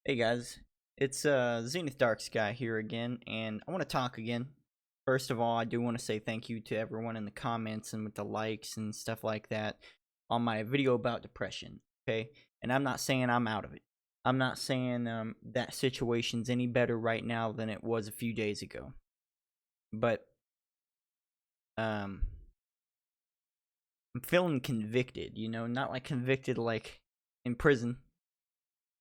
Hey guys, it's Zenith Darksky here again, and I want to talk again. First of all, I do want to say thank you to everyone in the comments and with the likes and stuff like that on my video about depression. Okay, and I'm not saying I'm out of it. I'm not saying that situation's any better right now than it was a few days ago. But um, I'm feeling convicted. Not like convicted like in prison.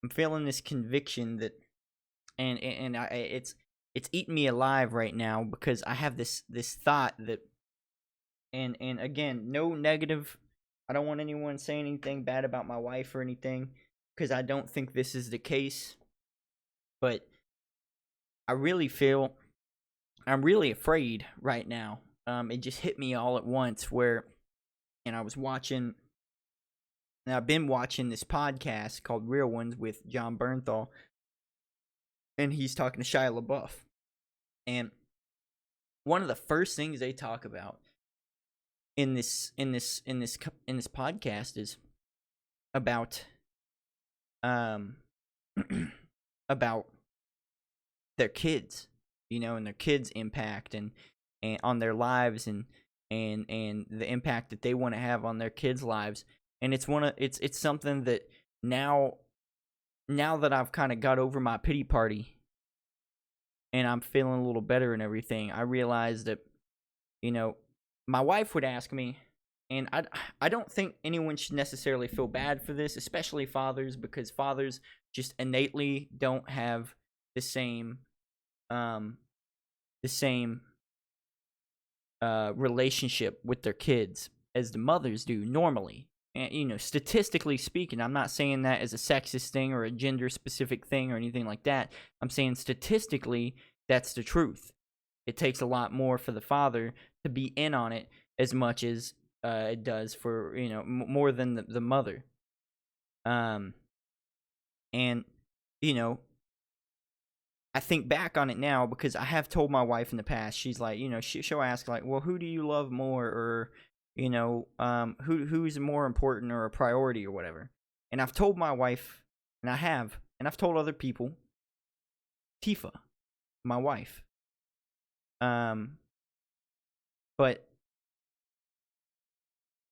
I'm feeling this conviction that it's eating me alive right now because I have this thought that and again, no negative. I don't want anyone saying anything bad about my wife or anything because I don't think this is the case, but I really feel I'm really afraid right now. It just hit me all at once where and I was watching and I've been watching this podcast called Real Ones with John Bernthal, and he's talking to Shia LaBeouf. And one of the first things they talk about in this podcast is about about their kids, and their kids' impact and on their lives and the impact that they want to have on their kids' lives. And it's something that now that I've kind of got over my pity party and I'm feeling a little better and everything, I realized that, my wife would ask me, and I don't think anyone should necessarily feel bad for this, especially fathers, because fathers just innately don't have the same relationship with their kids as the mothers do normally. And, statistically speaking, I'm not saying that as a sexist thing or a gender specific thing or anything like that. I'm saying statistically, that's the truth. It takes a lot more for the father to be in on it as much as it does for, more than the mother. And, I think back on it now because I have told my wife in the past, she's like, she'll ask like, well, who do you love more? Or, who's more important or a priority or whatever. And I've told my wife, and I've told other people, Tifa, my wife. But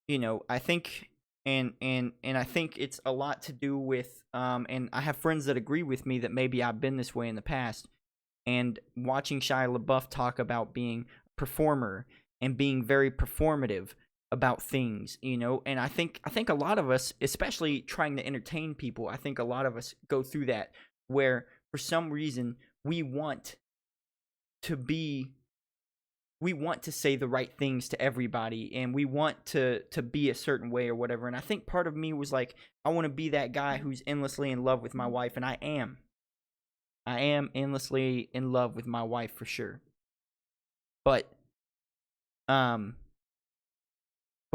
I think and I think it's a lot to do with and I have friends that agree with me that maybe I've been this way in the past, and watching Shia LaBeouf talk about being a performer and being very performative about things, and I think a lot of us, especially trying to entertain people, I think a lot of us go through that where for some reason we want to say the right things to everybody, and we want to be a certain way or whatever. And I think part of me was like, I want to be that guy who's endlessly in love with my wife, and I am endlessly in love with my wife for sure. But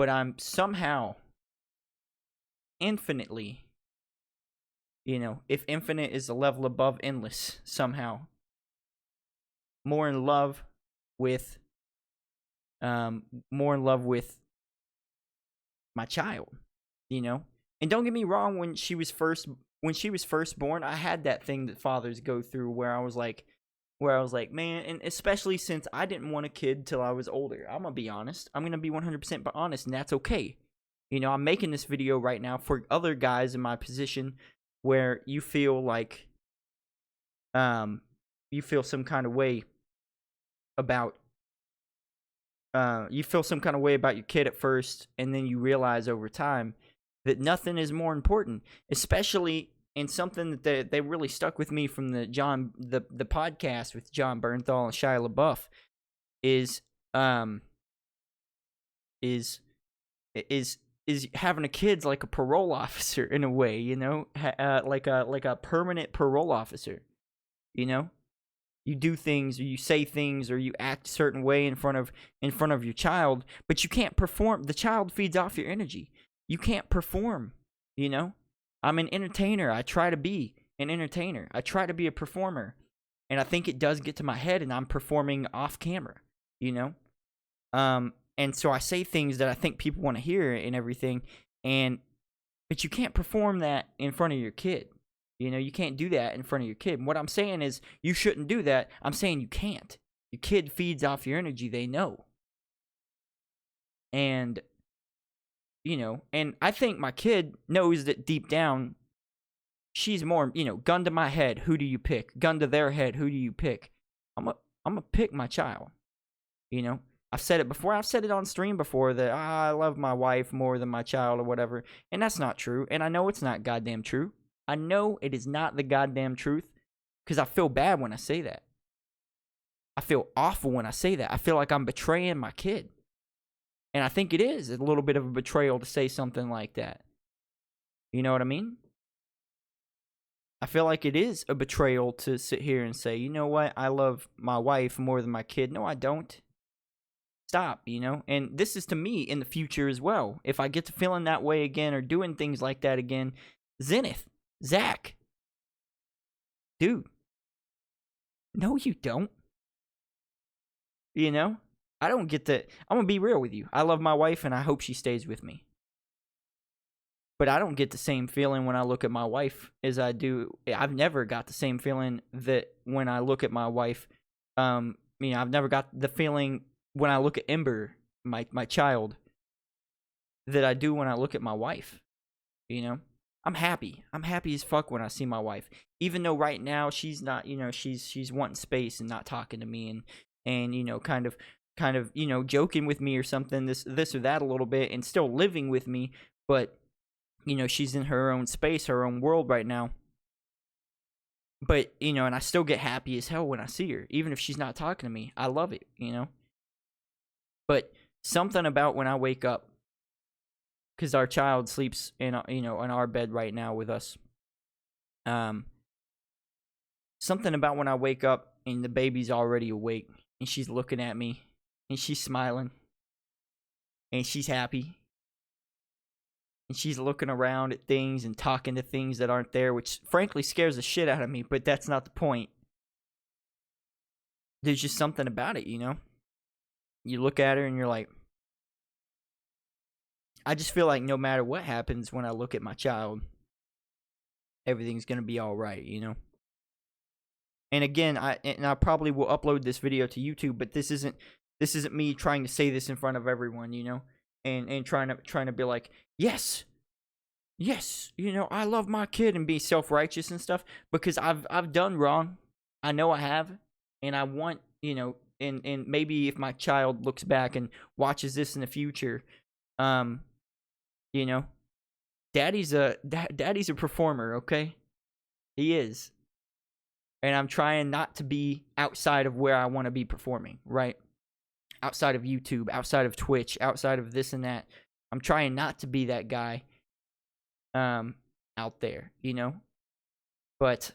I'm somehow infinitely, if infinite is a level above endless, somehow more in love with my child, And don't get me wrong, when she was first born, I had that thing that fathers go through where I was like, man, and especially since I didn't want a kid till I was older. I'm gonna be honest. I'm gonna be 100% honest, and that's okay. I'm making this video right now for other guys in my position where you feel like you feel some kind of way about your kid at first, and then you realize over time that nothing is more important, especially in something that they really stuck with me from the podcast with John Bernthal and Shia LaBeouf is having a kid's like a parole officer in a way, like a permanent parole officer, You do things, or you say things, or you act a certain way in front of your child, but you can't perform. The child feeds off your energy. You can't perform, I'm an entertainer. I try to be an entertainer. I try to be a performer. And I think it does get to my head, and I'm performing off camera, And so I say things that I think people want to hear and everything, but you can't perform that in front of your kid. You know, you can't do that in front of your kid. And what I'm saying is you shouldn't do that. I'm saying you can't. Your kid feeds off your energy. They know. And, you know, and I think my kid knows that deep down, she's more, you know, gun to my head, who do you pick? Gun to their head, who do you pick? I'm gonna pick my child. You know, I've said it before. I've said it on stream before that I love my wife more than my child or whatever. And that's not true. And I know it's not goddamn true. I know it is not the goddamn truth because I feel bad when I say that. I feel awful when I say that. I feel like I'm betraying my kid. And I think it is a little bit of a betrayal to say something like that. You know what I mean? I feel like it is a betrayal to sit here and say, you know what? I love my wife more than my kid. No, I don't. Stop, you know? And this is to me in the future as well. If I get to feeling that way again or doing things like that again, Zenith, Zach, dude, no, you don't. You know? I don't get that. I'm going to be real with you. I love my wife and I hope she stays with me. But I don't get the same feeling when I look at my wife as I do. I've never got the same feeling that when I look at my wife. You know, I've never got the feeling when I look at Ember, my child, that I do when I look at my wife. You know, I'm happy. I'm happy as fuck when I see my wife. Even though right now she's not, you know, she's wanting space and not talking to me and you know, kind of, you know, joking with me or something, this or that a little bit, and still living with me, but you know, she's in her own space, her own world right now. But, you know, and I still get happy as hell when I see her, even if she's not talking to me. I love it, you know. But something about when I wake up, because our child sleeps in, you know, in our bed right now with us. Something about when I wake up and the baby's already awake and she's looking at me and she's smiling and she's happy. And she's looking around at things and talking to things that aren't there, which frankly scares the shit out of me, but that's not the point. There's just something about it, you know? You look at her and you're like, I just feel like no matter what happens when I look at my child, everything's going to be all right, you know? And again, I probably will upload this video to YouTube, but this isn't me trying to say this in front of everyone, you know? And trying to be like, yes, you know, I love my kid and be self-righteous and stuff, because I've done wrong. I know I have, and I want, you know, and maybe if my child looks back and watches this in the future, you know, daddy's a performer, okay? He is. And I'm trying not to be outside of where I want to be performing, right? Outside of YouTube, outside of Twitch, outside of this and that. I'm trying not to be that guy out there, you know? But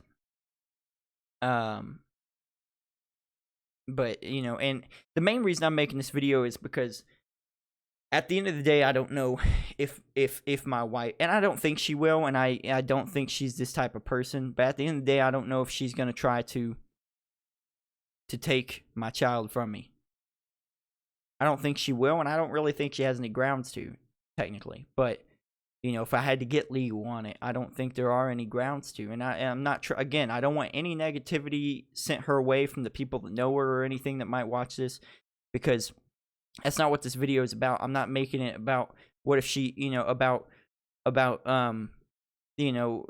you know, and the main reason I'm making this video is because at the end of the day, I don't know if my wife, and I don't think she will, and I don't think she's this type of person, but at the end of the day, I don't know if she's going to try to take my child from me. I don't think she will, and I don't really think she has any grounds to, technically. But, you know, if I had to get legal on it, I don't think there are any grounds to. And I'm not, again, I don't want any negativity sent her way from the people that know her or anything that might watch this, because that's not what this video is about. I'm not making it about what if she, you know, about you know,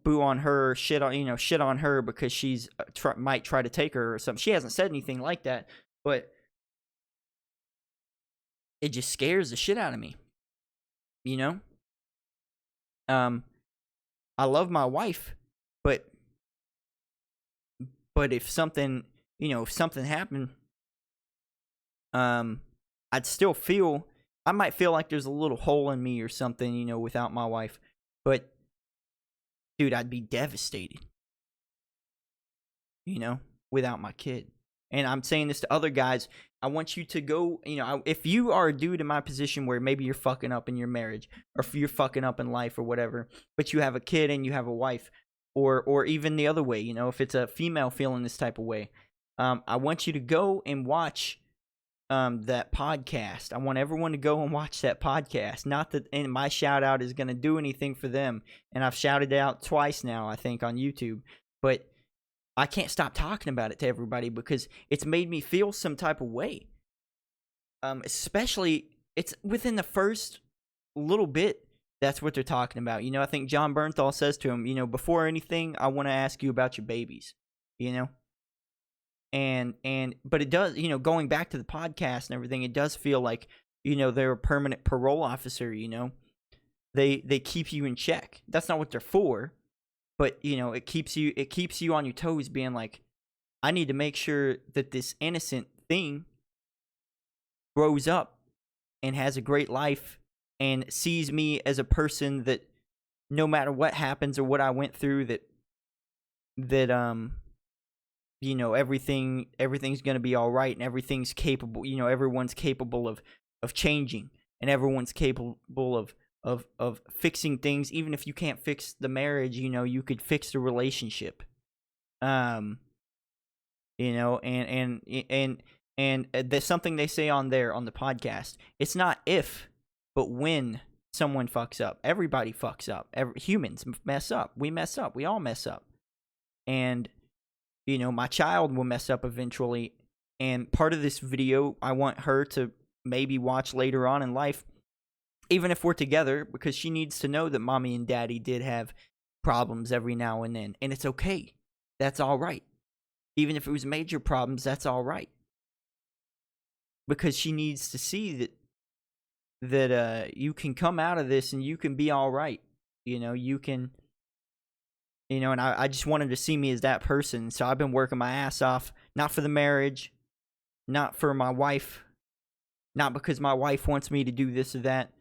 boo on her, shit on her because she's might try to take her or something. She hasn't said anything like that, but it just scares the shit out of me, you know? I love my wife, but if something, you know, if something happened, I'd still feel, I might feel like there's a little hole in me or something, you know, without my wife, but dude, I'd be devastated, you know, without my kid. And I'm saying this to other guys. I want you to go, you know, if you are a dude in my position where maybe you're fucking up in your marriage, or if you're fucking up in life or whatever, but you have a kid and you have a wife, or even the other way, you know, if it's a female feeling this type of way, I want you to go and watch that podcast. I want everyone to go and watch that podcast. Not that and my shout out is going to do anything for them, and I've shouted it out twice now, I think, on YouTube, but I can't stop talking about it to everybody because it's made me feel some type of way. Especially it's within the first little bit. That's what they're talking about. I think John Bernthal says to him, before anything, I want to ask you about your babies, but it does, going back to the podcast and everything, it does feel like, they're a permanent parole officer, they keep you in check. That's not what they're for, but it keeps you on your toes, being like, I need to make sure that this innocent thing grows up and has a great life and sees me as a person that no matter what happens or what I went through, that everything's going to be all right, and everything's capable, everyone's capable of changing, and everyone's capable of fixing things. Even if you can't fix the marriage, you could fix the relationship. And there's something they say on the podcast. It's not if, but when someone fucks up. Everybody fucks up. Humans mess up. We mess up. We all mess up. And, my child will mess up eventually. And part of this video, I want her to maybe watch later on in life, even if we're together, because she needs to know that mommy and daddy did have problems every now and then. And it's okay. That's all right. Even if it was major problems, that's all right. Because she needs to see that you can come out of this and you can be all right. You can, and I just wanted to see me as that person. So I've been working my ass off, not for the marriage, not for my wife, not because my wife wants me to do this or that.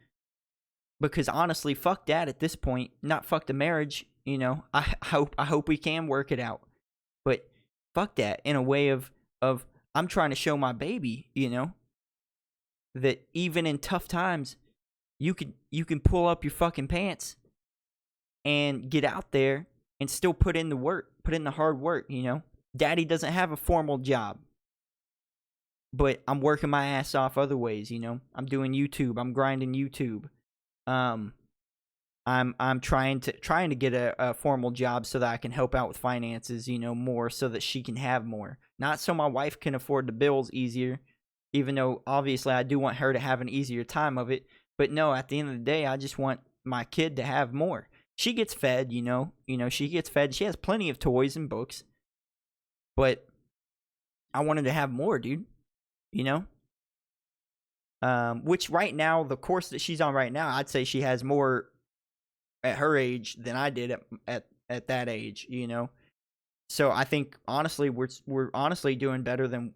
Because honestly, fuck that at this point. Not fuck the marriage. I hope we can work it out. But fuck that in a way of I'm trying to show my baby, that even in tough times, you can pull up your fucking pants and get out there and still put in the work, put in the hard work. Daddy doesn't have a formal job, but I'm working my ass off other ways. I'm doing YouTube. I'm grinding YouTube. I'm trying to get a formal job so that I can help out with finances, more, so that she can have more. Not so my wife can afford the bills easier, even though obviously I do want her to have an easier time of it. But no, at the end of the day, I just want my kid to have more. She gets fed, she gets fed. She has plenty of toys and books, but I wanted to have more, dude, which right now, the course that she's on right now, I'd say she has more at her age than I did at that age, So I think honestly, we're honestly doing better than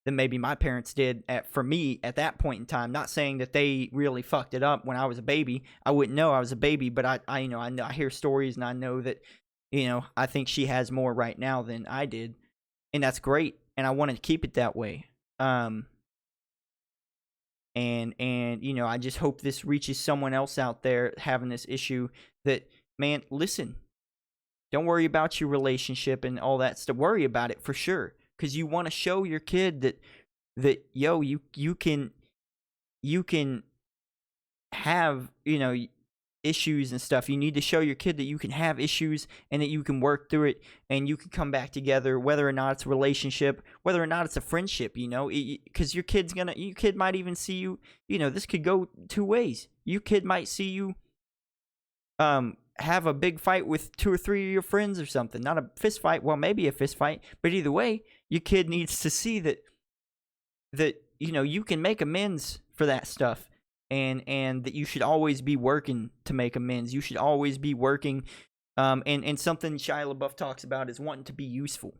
maybe my parents did for me at that point in time. Not saying that they really fucked it up when I was a baby. I wouldn't know I was a baby, but I know I hear stories and I know that I think she has more right now than I did, and that's great. And I wanted to keep it that way. And I just hope this reaches someone else out there having this issue, that, man, listen, don't worry about your relationship and all that stuff. Worry about it for sure, because you want to show your kid that yo, you can have, issues and stuff. You need to show your kid that you can have issues and that you can work through it and you can come back together, whether or not it's a relationship, whether or not it's a friendship, because your kid might even see you, this could go two ways. Your kid might see you have a big fight with 2 or 3 of your friends or something. Not a fist fight, well, maybe a fist fight, but either way, your kid needs to see that you can make amends for that stuff. And that you should always be working to make amends. You should always be working. And something Shia LaBeouf talks about is wanting to be useful.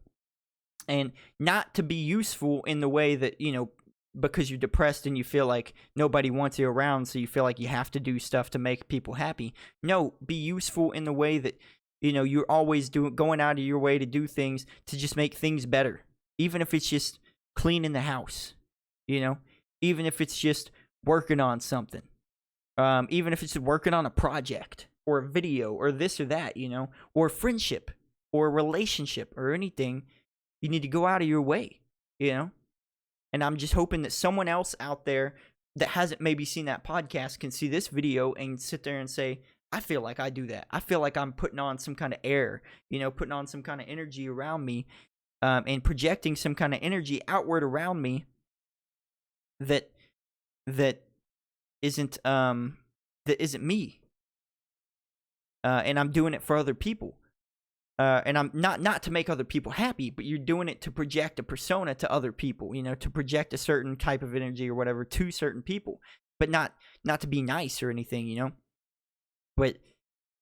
And not to be useful in the way that, because you're depressed and you feel like nobody wants you around, so you feel like you have to do stuff to make people happy. No, be useful in the way that, you're always going out of your way to do things to just make things better. Even if it's just cleaning the house, even if it's just working on something, even if it's working on a project or a video or this or that, or friendship or a relationship or anything, you need to go out of your way, And I'm just hoping that someone else out there that hasn't maybe seen that podcast can see this video and sit there and say, I feel like I do that. I feel like I'm putting on some kind of air, putting on some kind of energy around me, and projecting some kind of energy outward around me that isn't me. And I'm doing it for other people. And I'm not to make other people happy, but you're doing it to project a persona to other people, to project a certain type of energy or whatever to certain people, but not to be nice or anything, But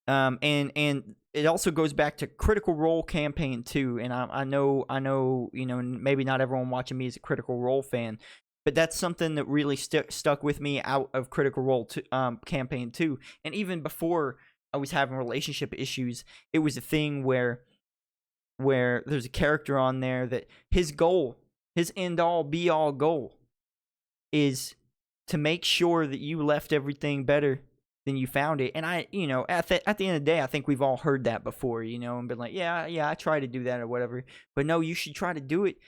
and it also goes back to Critical Role campaign too. And I know, maybe not everyone watching me is a Critical Role fan, but that's something that really stuck with me out of Critical Role campaign too. And even before I was having relationship issues, it was a thing where there's a character on there that his goal, his end all be all goal, is to make sure that you left everything better than you found it. And I, at the end of the day, I think we've all heard that before, and been like, yeah, I try to do that or whatever. But no, you should try to do it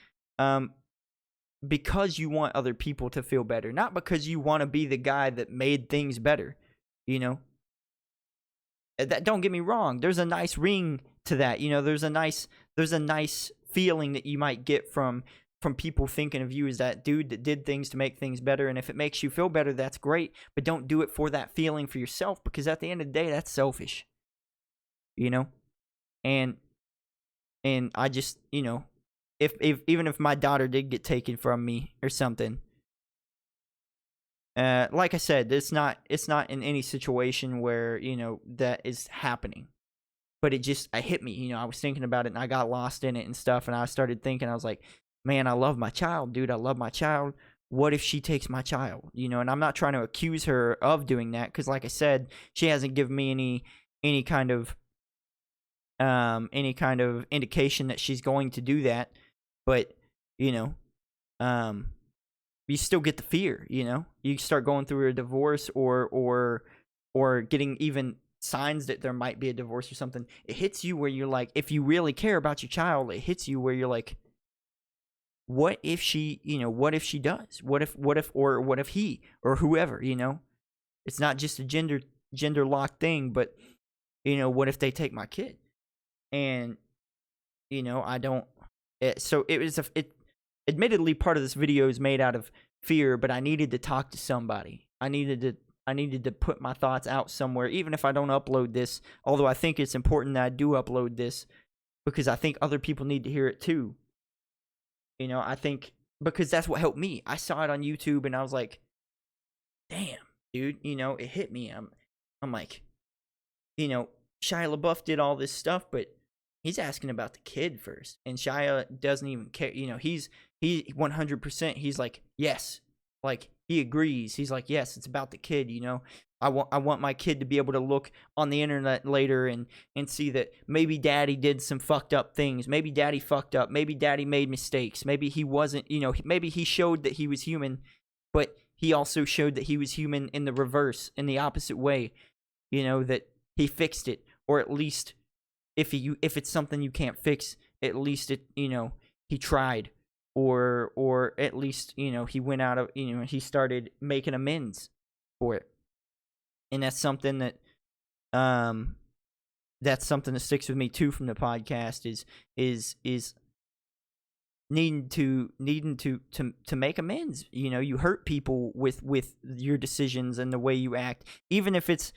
because you want other people to feel better, not because you want to be the guy that made things better, That, don't get me wrong, there's a nice ring to that. There's a nice feeling that you might get from people thinking of you as that dude that did things to make things better. And if it makes you feel better, that's great. But don't do it for that feeling for yourself, because at the end of the day, that's selfish. And I just, if even if my daughter did get taken from me or something, like I said, it's not in any situation where, that is happening. But it hit me, I was thinking about it and I got lost in it and stuff. And I started thinking, I was like, man, I love my child, dude. I love my child. What if she takes my child? And I'm not trying to accuse her of doing that, because like I said, she hasn't given me any kind of indication that she's going to do that. But, you still get the fear, You start going through a divorce or getting even signs that there might be a divorce or something. It hits you where you're like, if you really care about your child, it hits you where you're like, what if she, what if she does? What if he or whoever, It's not just a gender locked thing, but what if they take my kid? And I don't. So it was admittedly, part of this video is made out of fear, but I needed to talk to somebody. I needed to put my thoughts out somewhere, even if I don't upload this. Although I think it's important that I do upload this, because I think other people need to hear it too. I think because that's what helped me. I saw it on YouTube and I was like, damn, dude, it hit me. I'm like, Shia LaBeouf did all this stuff, but he's asking about the kid first. And Shia doesn't even care. He 100%, he's like, yes. Like, he agrees. He's like, yes, it's about the kid, I want my kid to be able to look on the internet later and see that maybe daddy did some fucked up things. Maybe daddy fucked up. Maybe daddy made mistakes. Maybe he wasn't, maybe he showed that he was human, but he also showed that he was human in the reverse, in the opposite way, that he fixed it. Or at least if it's something you can't fix, at least it, he tried. Or at least, he went out of, he started making amends for it. And that's something that sticks with me too from the podcast is needing to make amends. You hurt people with your decisions and the way you act, even if it's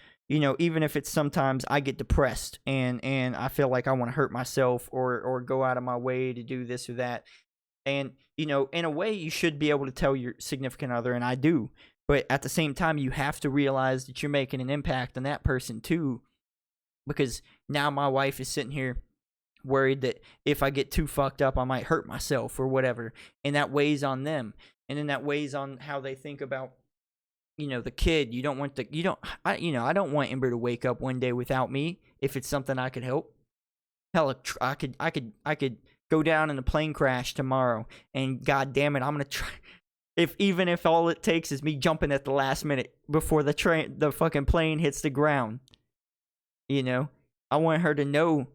sometimes I get depressed and I feel like I want to hurt myself or go out of my way to do this or that. And, in a way, you should be able to tell your significant other, and I do. But at the same time, you have to realize that you're making an impact on that person, too. Because now my wife is sitting here worried that if I get too fucked up, I might hurt myself or whatever. And that weighs on them. And then that weighs on how they think about, the kid. I don't want Ember to wake up one day without me if it's something I could help. Hell, I could go down in a plane crash tomorrow, and god damn it, I'm gonna try. Even if all it takes is me jumping at the last minute before the fucking plane hits the ground, I want her to know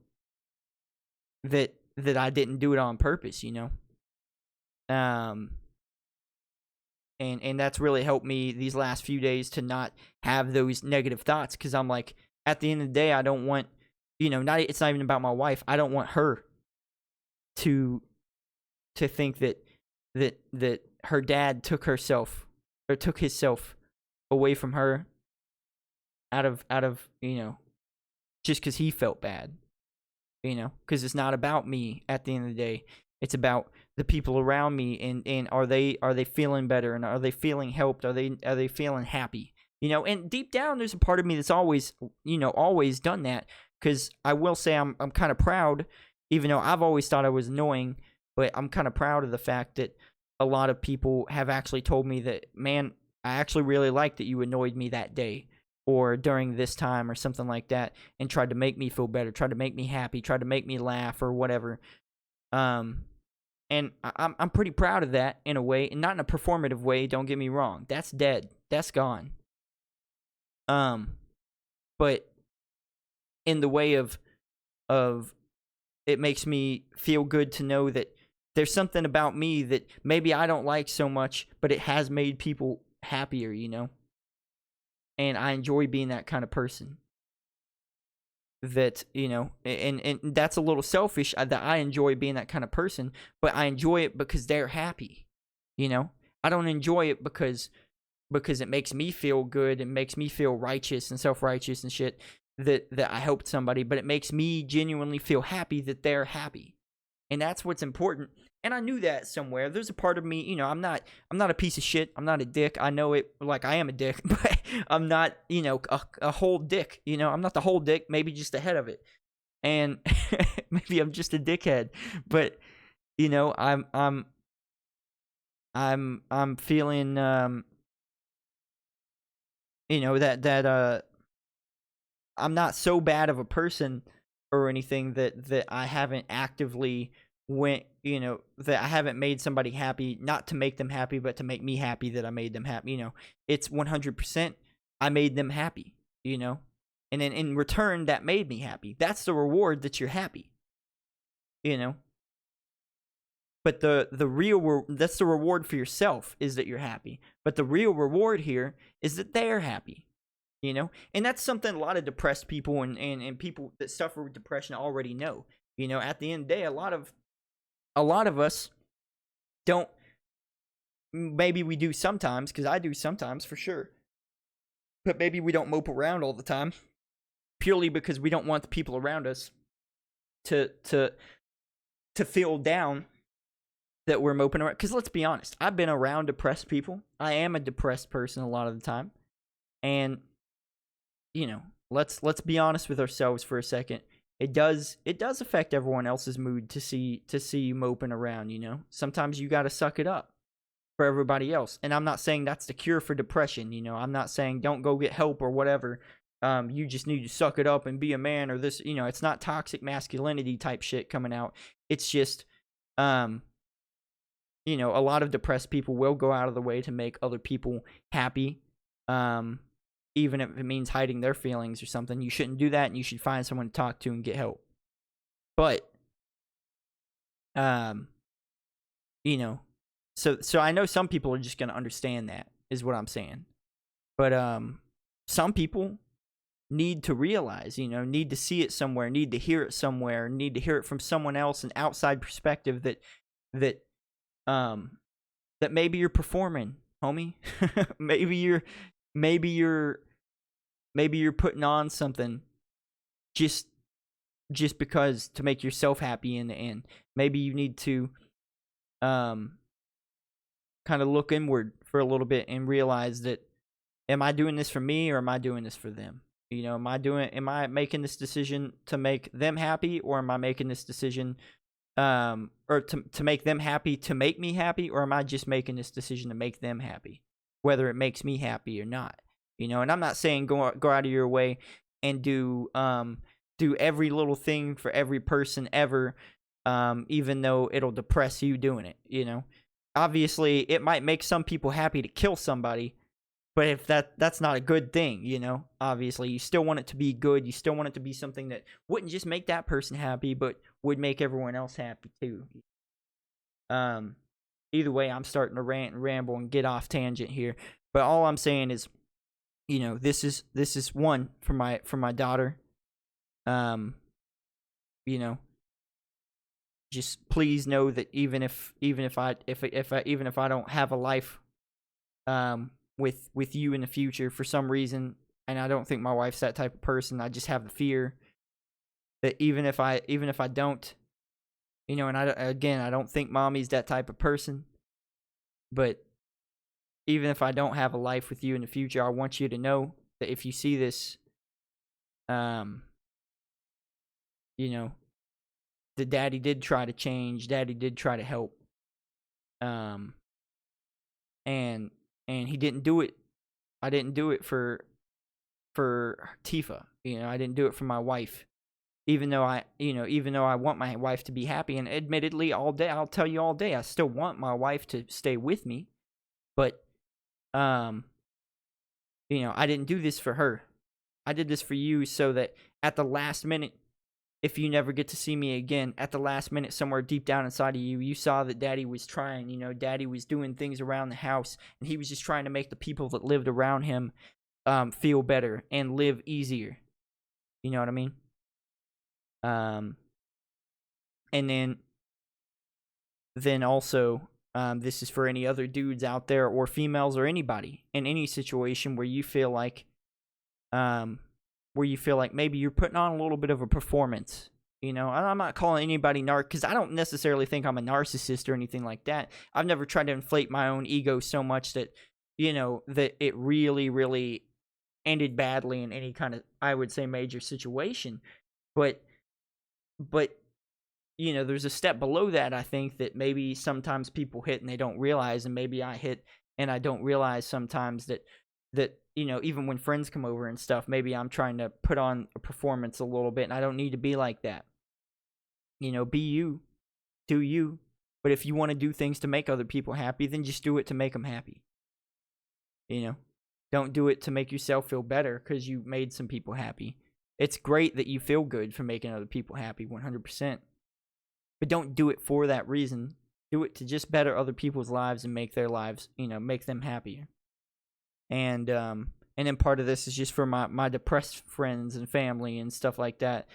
that I didn't do it on purpose, and that's really helped me these last few days to not have those negative thoughts, because I'm like, at the end of the day, I don't want, not it's not even about my wife. I don't want her to think that her dad took himself away from her out of just because he felt bad, because it's not about me at the end of the day. It's about the people around me, and are they feeling better, and are they feeling helped, are they feeling happy, and deep down there's a part of me that's always done that, because I will say I'm kind of proud, even though I've always thought I was annoying, but I'm kind of proud of the fact that a lot of people have actually told me that, man, I actually really like that you annoyed me that day or during this time or something like that, and tried to make me feel better, tried to make me happy, tried to make me laugh or whatever. And I'm pretty proud of that in a way, and not in a performative way, don't get me wrong. That's dead. That's gone. But in the way of it makes me feel good to know that there's something about me that maybe I don't like so much, but it has made people happier, and I enjoy being that kind of person. That, and that's a little selfish, that I enjoy being that kind of person, but I enjoy it because they're happy. I don't enjoy it because it makes me feel good and makes me feel righteous and self-righteous and shit that I helped somebody, but it makes me genuinely feel happy that they're happy. And that's what's important. And I knew that somewhere. There's a part of me, I'm not a piece of shit. I'm not a dick. I know it, like I am a dick, but I'm not, a whole dick. I'm not the whole dick, maybe just the head of it. And maybe I'm just a dickhead. But, I'm feeling that I'm not so bad of a person or anything that I haven't actively that I haven't made somebody happy, not to make them happy, but to make me happy that I made them happy. It's 100% I made them happy, and then in return that made me happy. That's the reward, that you're happy, but the real that's the reward for yourself, is that you're happy. But the real reward here is that they're happy. And that's something a lot of depressed people and people that suffer with depression already know. At the end of the day, a lot of us don't. Maybe we do sometimes, because I do sometimes for sure. But maybe we don't mope around all the time, purely because we don't want the people around us to feel down that we're moping around. Because let's be honest, I've been around depressed people. I am a depressed person a lot of the time, and let's be honest with ourselves for a second. It does affect everyone else's mood to see you moping around. Sometimes you got to suck it up for everybody else. And I'm not saying that's the cure for depression. I'm not saying don't go get help or whatever. You just need to suck it up and be a man, or this. It's not toxic masculinity type shit coming out. It's just a lot of depressed people will go out of the way to make other people happy. Even if it means hiding their feelings or something. You shouldn't do that, and you should find someone to talk to and get help. But, so I know some people are just going to understand that, is what I'm saying. But, some people need to realize, need to see it somewhere, need to hear it somewhere, need to hear it from someone else, an outside perspective that maybe you're performing, homie. Maybe you're putting on something just because to make yourself happy in the end. Maybe you need to kind of look inward for a little bit and realize that, am I doing this for me, or am I doing this for them? Am I making this decision to make them happy, or am I making this decision or to make them happy to make me happy, or am I just making this decision to make them happy, whether it makes me happy or not? And I'm not saying go out of your way and do every little thing for every person ever, even though it'll depress you doing it. Obviously it might make some people happy to kill somebody, but if that's not a good thing, obviously you still want it to be good. You still want it to be something that wouldn't just make that person happy, but would make everyone else happy too. either way, I'm starting to rant and ramble and get off tangent here. But all I'm saying is, this is one for my daughter. You know, just please know that even if I don't have a life with you in the future for some reason, and I don't think my wife's that type of person, I just have the fear that even if I don't, and I don't think mommy's that type of person, but even if I don't have a life with you in the future, I want you to know that if you see this, the daddy did try to change, daddy did try to help, and he didn't do it. I didn't do it for Tifa. I didn't do it for my wife. Even though I want my wife to be happy, and admittedly, all day, I'll tell you all day, I still want my wife to stay with me, but, I didn't do this for her. I did this for you so that at the last minute, if you never get to see me again, at the last minute, somewhere deep down inside of you, you saw that daddy was trying, daddy was doing things around the house, and he was just trying to make the people that lived around him feel better and live easier. You know what I mean? And then also, this is for any other dudes out there or females or anybody in any situation where you feel like maybe you're putting on a little bit of a performance. And I'm not calling anybody because I don't necessarily think I'm a narcissist or anything like that. I've never tried to inflate my own ego so much that, that it really, really ended badly in any kind of, I would say, major situation. But there's a step below that, I think, that maybe sometimes people hit and they don't realize, and maybe I hit and I don't realize sometimes that even when friends come over and stuff, maybe I'm trying to put on a performance a little bit, and I don't need to be like that. Be you, do you. But if you want to do things to make other people happy, then just do it to make them happy. Don't do it to make yourself feel better because you made some people happy. It's great that you feel good for making other people happy, 100%. But don't do it for that reason. Do it to just better other people's lives and make their lives, make them happier. And then part of this is just for my depressed friends and family and stuff like that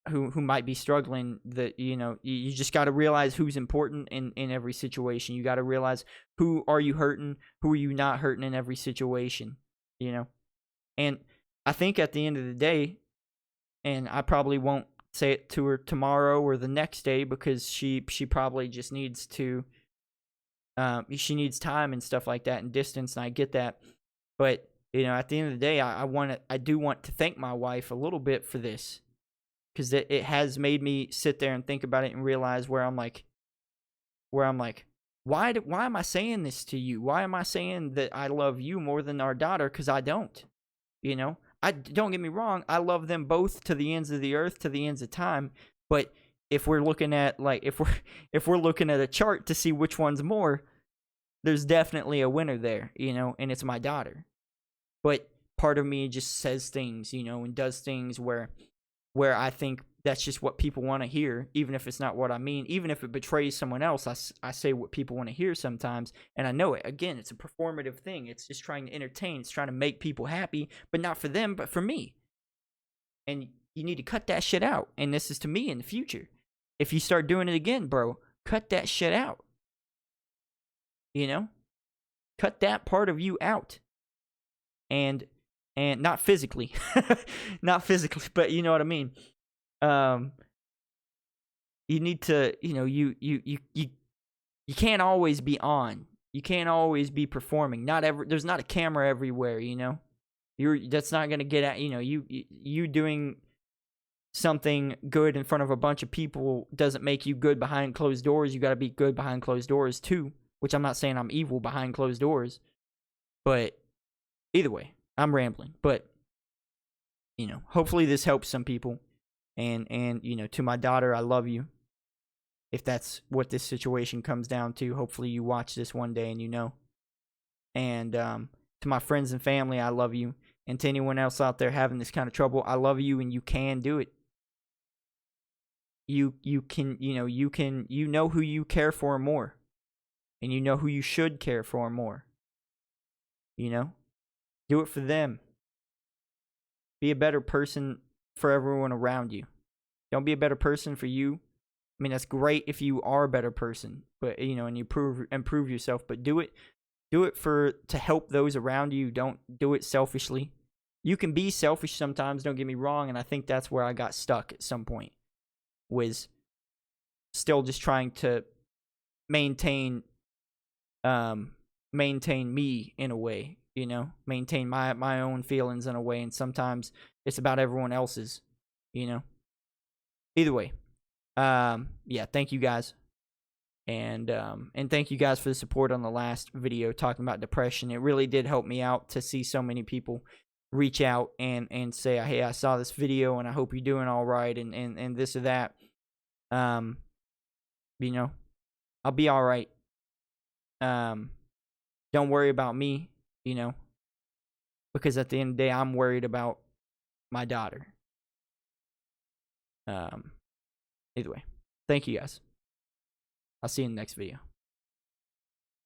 who might be struggling. That you just got to realize who's important in every situation. You got to realize who are you hurting, who are you not hurting in every situation. And I think at the end of the day, and I probably won't say it to her tomorrow or the next day because she probably just needs to. She needs time and stuff like that and distance, and I get that. But at the end of the day, I do want to thank my wife a little bit for this, because it has made me sit there and think about it and realize where I'm like, why am I saying this to you? Why am I saying that I love you more than our daughter? Because I don't. I don't get me wrong. I love them both to the ends of the earth, to the ends of time. But if we're looking at if we're looking at a chart to see which one's more, there's definitely a winner there, and it's my daughter. But part of me just says things, and does things where I think that's just what people want to hear, even if it's not what I mean. Even if it betrays someone else, I say what people want to hear sometimes, and I know it. Again, it's a performative thing. It's just trying to entertain. It's trying to make people happy, but not for them, but for me. And you need to cut that shit out. And this is to me in the future. If you start doing it again, bro, cut that shit out. Cut that part of you out. And not physically. Not physically, but you know what I mean. You need to, you can't always be on. You can't always be performing. There's not a camera everywhere, that's not going to get at, you doing something good in front of a bunch of people doesn't make you good behind closed doors. You got to be good behind closed doors too, which I'm not saying I'm evil behind closed doors, but either way, I'm rambling. But hopefully this helps some people, and to my daughter, I love you. If that's what this situation comes down to, hopefully you watch this one day and and to my friends and family, I love you. And to anyone else out there having this kind of trouble, I love you, and you can do it. You can, who you care for more. and you know who you should care for more. You know? Do it for them. Be a better person for everyone around you. Don't be a better person for you. I mean, that's great if you are a better person, but you know, and you improve yourself, but do it to help those around you. Don't do it selfishly. You can be selfish sometimes, don't get me wrong, and I think that's where I got stuck at some point. Was still just trying to maintain me in a way, you know, maintain my own feelings in a way, and sometimes it's about everyone else's, you know. Either way, yeah, thank you guys, and thank you guys for the support on the last video talking about depression. It really did help me out to see so many people reach out and say, hey, I saw this video and I hope you're doing all right, and this or that. You know, I'll be all right. Don't worry about me, you know, because at the end of the day, I'm worried about my daughter. Either way, thank you guys. I'll see you in the next video.